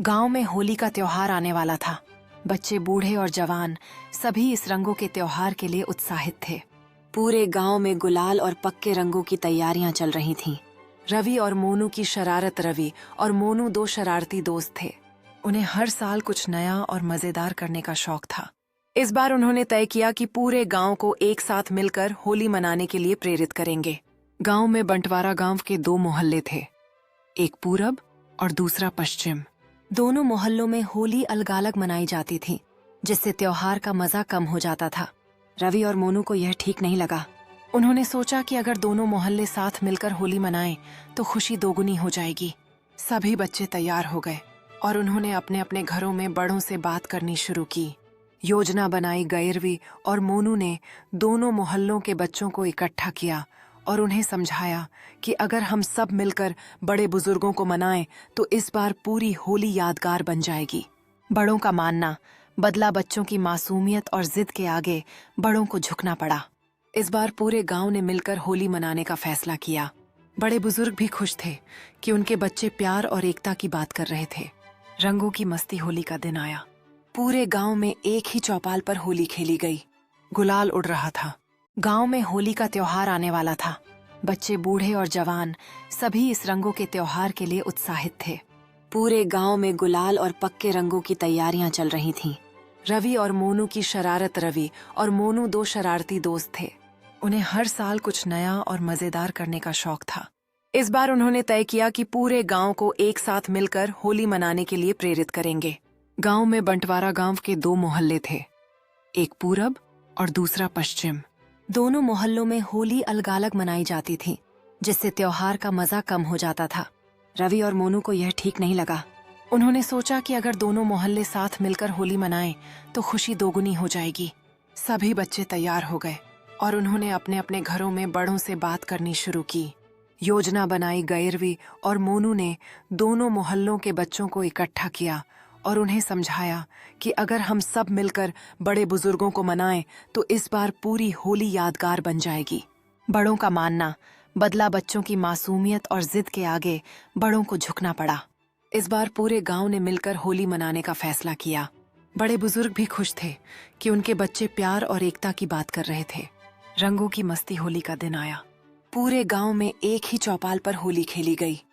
गांव में होली का त्योहार आने वाला था। बच्चे, बूढ़े और जवान सभी इस रंगों के त्योहार के लिए उत्साहित थे। पूरे गांव में गुलाल और पक्के रंगों की तैयारियां चल रही थीं। रवि और मोनू की शरारत। रवि और मोनू दो शरारती दोस्त थे। उन्हें हर साल कुछ नया और मजेदार करने का शौक था। इस बार उन्होंने तय किया कि पूरे गांव को एक साथ मिलकर होली मनाने के लिए प्रेरित करेंगे। गांव में बंटवारा गांव के दो मोहल्ले थे, एक पूरब और दूसरा पश्चिम। दोनों मोहल्लों में होली अलग-अलग मनाई जाती थी, जिससे त्योहार का मजा कम हो जाता था। रवि और मोनू को यह ठीक नहीं लगा। उन्होंने सोचा कि अगर दोनों मोहल्ले साथ मिलकर होली मनाएं तो खुशी दोगुनी हो जाएगी। सभी बच्चे तैयार हो गए और उन्होंने अपने अपने घरों में बड़ों से बात करनी शुरू की। योजना बनाई गई। रवि और मोनू ने दोनों मोहल्लों के बच्चों को इकट्ठा किया और उन्हें समझाया कि अगर हम सब मिलकर बड़े बुजुर्गों को मनाएं तो इस बार पूरी होली यादगार बन जाएगी। बड़ों का मानना बदला। बच्चों की मासूमियत और जिद के आगे बड़ों को झुकना पड़ा। इस बार पूरे गांव ने मिलकर होली मनाने का फैसला किया। बड़े बुजुर्ग भी खुश थे कि उनके बच्चे प्यार और एकता की बात कर रहे थे। रंगों की मस्ती। होली का दिन आया। पूरे गांव में एक ही चौपाल पर होली खेली गई। गुलाल उड़ रहा था। गांव में होली का त्योहार आने वाला था। बच्चे, बूढ़े और जवान सभी इस रंगों के त्योहार के लिए उत्साहित थे। पूरे गांव में गुलाल और पक्के रंगों की तैयारियां चल रही थीं। रवि और मोनू की शरारत। रवि और मोनू दो शरारती दोस्त थे। उन्हें हर साल कुछ नया और मजेदार करने का शौक था। इस बार उन्होंने तय किया कि पूरे गांव को एक साथ मिलकर होली मनाने के लिए प्रेरित करेंगे। गांव में बंटवारा गांव के दो मोहल्ले थे, एक पूरब और दूसरा पश्चिम। दोनों मोहल्लों में होली अलग-अलग मनाई जाती थी, जिससे त्योहार का मजा कम हो जाता था। रवि और मोनू को यह ठीक नहीं लगा। उन्होंने सोचा कि अगर दोनों मोहल्ले साथ मिलकर होली मनाएं तो खुशी दोगुनी हो जाएगी। सभी बच्चे तैयार हो गए और उन्होंने अपने अपने घरों में बड़ों से बात करनी शुरू की। योजना बनाई गई। रवि और मोनू ने दोनों मोहल्लों के बच्चों को इकट्ठा किया और उन्हें समझाया कि अगर हम सब मिलकर बड़े बुजुर्गों को मनाएं तो इस बार पूरी होली यादगार बन जाएगी। बड़ों का मानना बदला। बच्चों की मासूमियत और जिद के आगे बड़ों को झुकना पड़ा। इस बार पूरे गांव ने मिलकर होली मनाने का फैसला किया। बड़े बुजुर्ग भी खुश थे कि उनके बच्चे प्यार और एकता की बात कर रहे थे। रंगों की मस्ती। होली का दिन आया। पूरे गांव में एक ही चौपाल पर होली खेली गई।